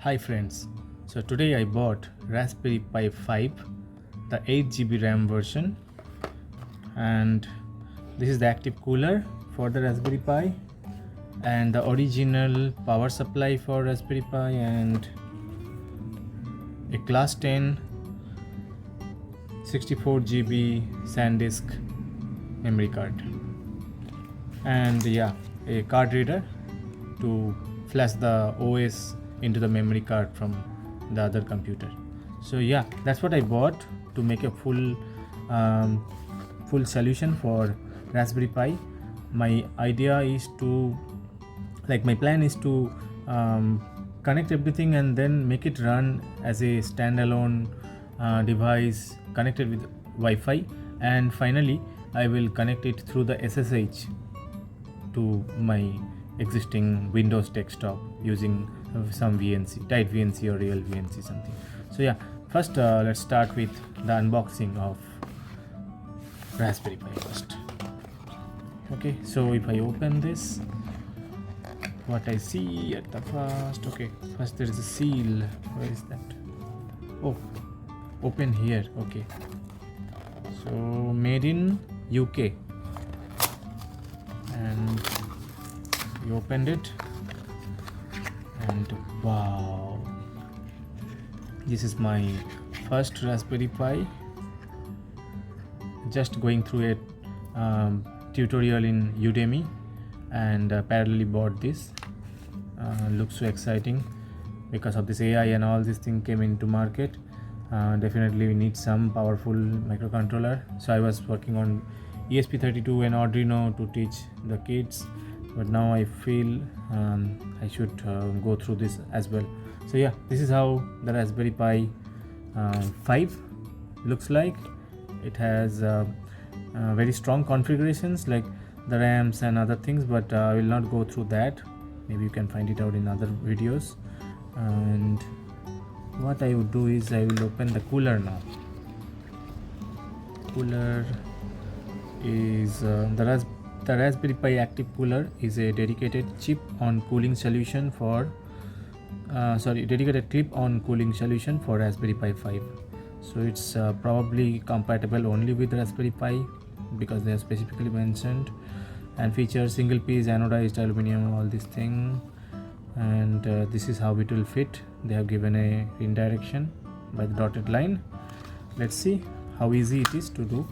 Hi friends, so today I bought Raspberry Pi 5, the 8GB RAM version, and this is the active cooler for the Raspberry Pi and the original power supply for Raspberry Pi and a class 10 64GB SanDisk memory card and a card reader to flash the OS into the memory card from the other computer. So that's what I bought to make a full solution for Raspberry Pi. My idea is to my plan is to connect everything and then make it run as a standalone device connected with Wi-Fi, and finally I will connect it through the SSH to my existing Windows desktop using some VNC, tight VNC or real VNC something. So first let's start with the unboxing of Raspberry Pi first. Okay, so if I open this, what I see at the first there is a seal. Where is that? Oh, open here. Okay, so made in UK, and we opened it, and wow, this is my first Raspberry Pi. Just going through a tutorial in Udemy and parallelly bought this. Looks so exciting because of this AI and all this thing came into market. Definitely we need some powerful microcontroller, so I was working on ESP32 and Arduino to teach the kids, but now I feel I should go through this as well. So this is how the Raspberry Pi 5 looks like. It has very strong configurations like the RAMs and other things, but I will not go through that. Maybe you can find it out in other videos. And what I would do is I will open the cooler now. Cooler is the Raspberry Pi Active Cooler is a dedicated chip-on cooling solution for dedicated clip-on cooling solution for Raspberry Pi 5. So it's probably compatible only with Raspberry Pi because they are specifically mentioned, and features single piece anodized aluminum, all this thing, and this is how it will fit. They have given a indirection by the dotted line. Let's see how easy it is to do.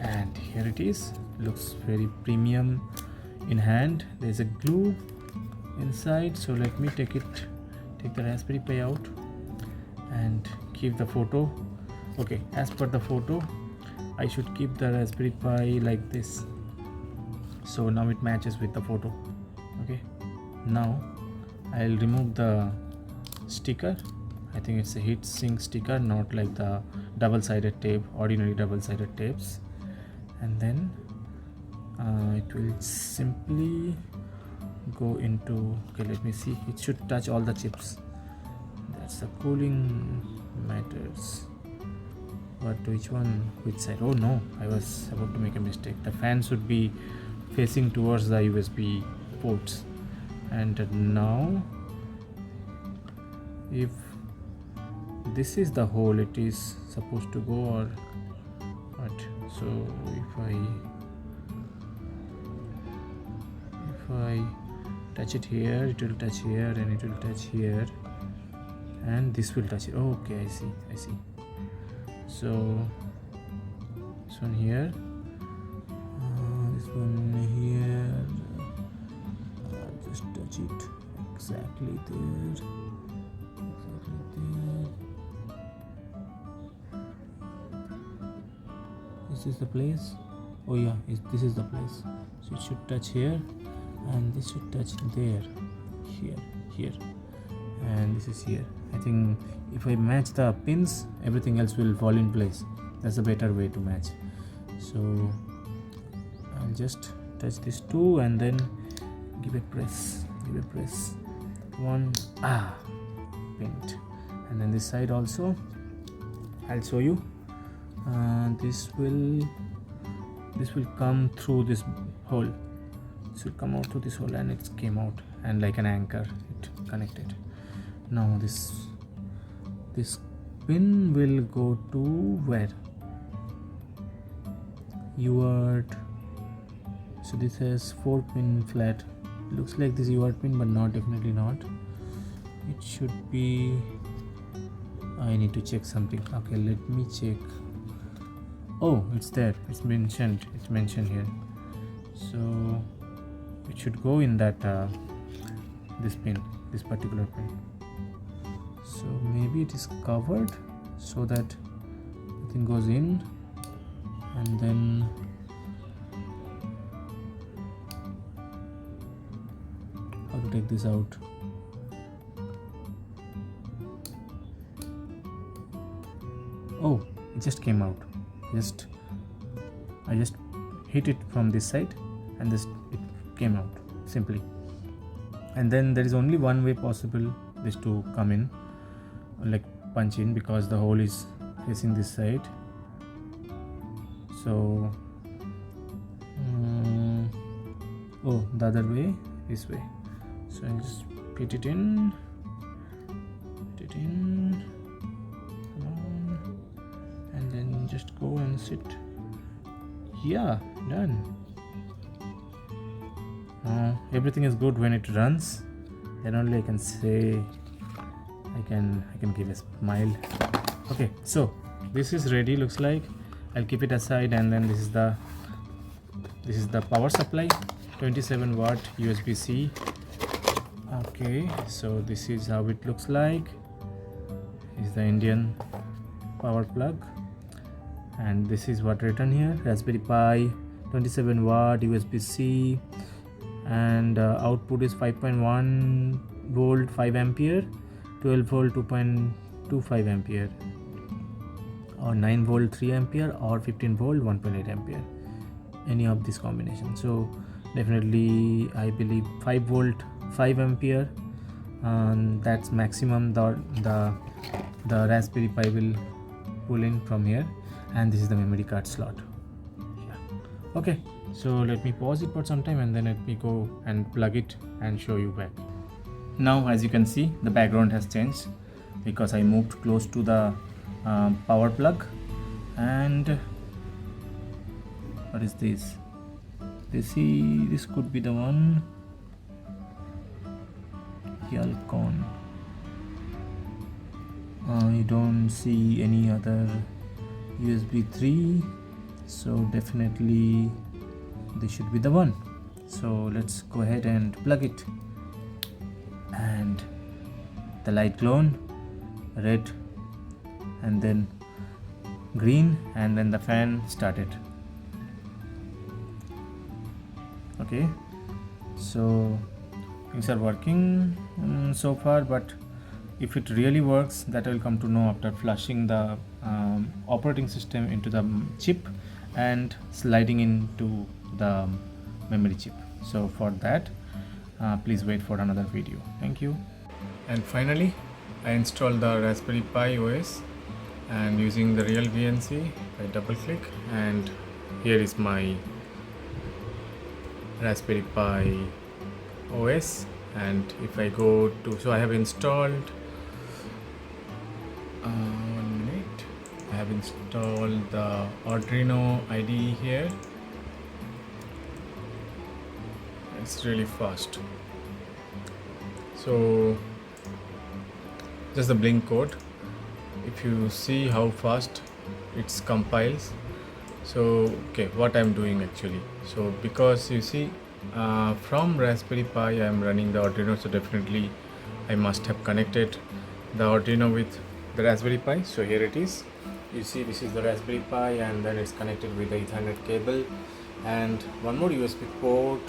And here it is. Looks very premium in hand. There's a glue inside, so let me take the Raspberry Pi out and keep the photo. Okay, as per the photo I should keep the Raspberry Pi like this, so now it matches with the photo. Okay, now I'll remove the sticker. I think it's a heat sink sticker, not like the double-sided tape, ordinary double-sided tapes, and then it will simply go into, okay, let me see, it should touch all the chips. That's the cooling matters, but which side? Oh no, I was about to make a mistake. The fan should be facing towards the USB ports, and now if this is the hole it is supposed to go, or what? So if I touch it here, it will touch here, and it will touch here, and this will touch it. Oh, okay, I see. So this one here, this one here, just touch it exactly there. This is the place. Oh yeah, this is the place. So it should touch here, and this should touch there, here, and this is here. I think if I match the pins, everything else will fall in place. That's a better way to match. So I'll just touch this two and then give a press. One, pinned. And then this side also I'll show you. This will come through this hole. should come out through this hole, and it came out, and like an anchor it connected. Now this pin will go to where? UART. So this has 4 pin flat. Looks like this UART pin, but not, definitely not. It should be, I need to check something. Okay, let me check. Oh, it's there, it's mentioned here. So it should go in that this particular pin. So maybe it is covered so that the thing goes in, and then how to take this out? Oh, it just came out. I just hit it from this side, and it came out simply. And then there is only one way possible this to come in, like punch in, because the hole is facing this side. So oh, the other way, this way. So I'll just fit it in, come on, and then just go and sit. Yeah, done. Now everything is good. When it runs, then only I can say, I can give a smile. Okay, so this is ready, looks like. I'll keep it aside, and then this is the power supply, 27 watt USB-C. Okay, so this is how it looks like. This is the Indian power plug, and this is what written here: Raspberry Pi, 27 watt USB-C, and output is 5.1 volt 5 ampere, 12 volt 2.25 ampere, or 9 volt 3 ampere, or 15 volt 1.8 ampere, any of this combination. So definitely I believe 5 volt 5 ampere, that's maximum the Raspberry Pi will pull in from here. And this is the memory card slot. Yeah. Okay, so let me pause it for some time, and then let me go and plug it and show you back. Now as you can see, the background has changed because I moved close to the power plug. And what is this? This could be the one. Yalcon. You don't see any other USB 3, so definitely this should be the one. So let's go ahead and plug it, and the light glowed red, and then green, and then the fan started. Okay, so things are working so far, but if it really works, that I will come to know after flushing the operating system into the chip and sliding into the memory chip. So for that, please wait for another video. Thank you. And finally, I installed the Raspberry Pi OS, and using the real VNC, I double click, and here is my Raspberry Pi OS. And if I go to, so I have installed I have installed the Arduino IDE here. It's really fast. So just the blink code, if you see how fast it compiles. So okay, what I'm doing actually, so because you see from Raspberry Pi I am running the Arduino, so definitely I must have connected the Arduino with the Raspberry Pi. So here it is. You see, this is the Raspberry Pi, and then it's connected with the Ethernet cable, and one more USB port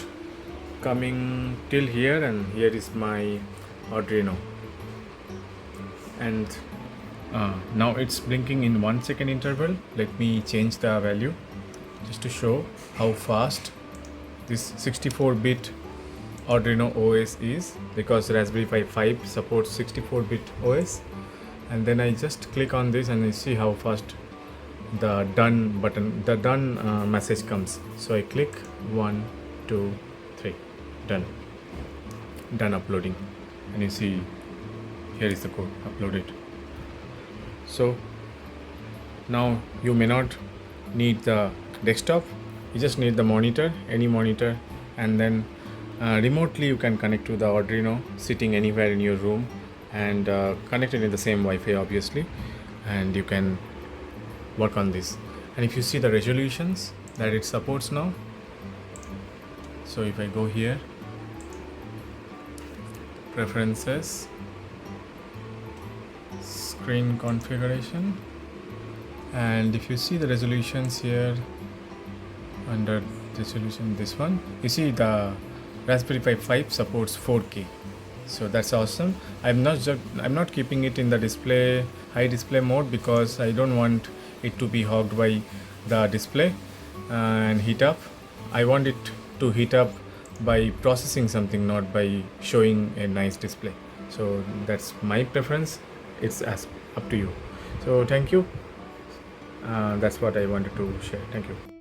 coming till here, and here is my Arduino. And now it's blinking in 1 second interval. Let me change the value just to show how fast this 64-bit Arduino OS is, because Raspberry Pi 5 supports 64-bit OS. And then I just click on this, and I see how fast the done button, the done message comes. So I click 1, 2, 3. done uploading, and you see here is the code uploaded. So now you may not need the desktop, you just need the monitor, any monitor, and then remotely you can connect to the Arduino sitting anywhere in your room, and connected in the same Wi-Fi obviously, and you can work on this. And if you see the resolutions that it supports now, so if I go here, preferences, screen configuration, and if you see the resolutions here under resolution, this one, you see the Raspberry Pi 5 supports 4K, so that's awesome. I'm not keeping it in the high display mode because I don't want it to be hogged by the display and heat up. I want it to heat up by processing something, not by showing a nice display. So that's my preference. It's up to you. So thank you. That's what I wanted to share. Thank you.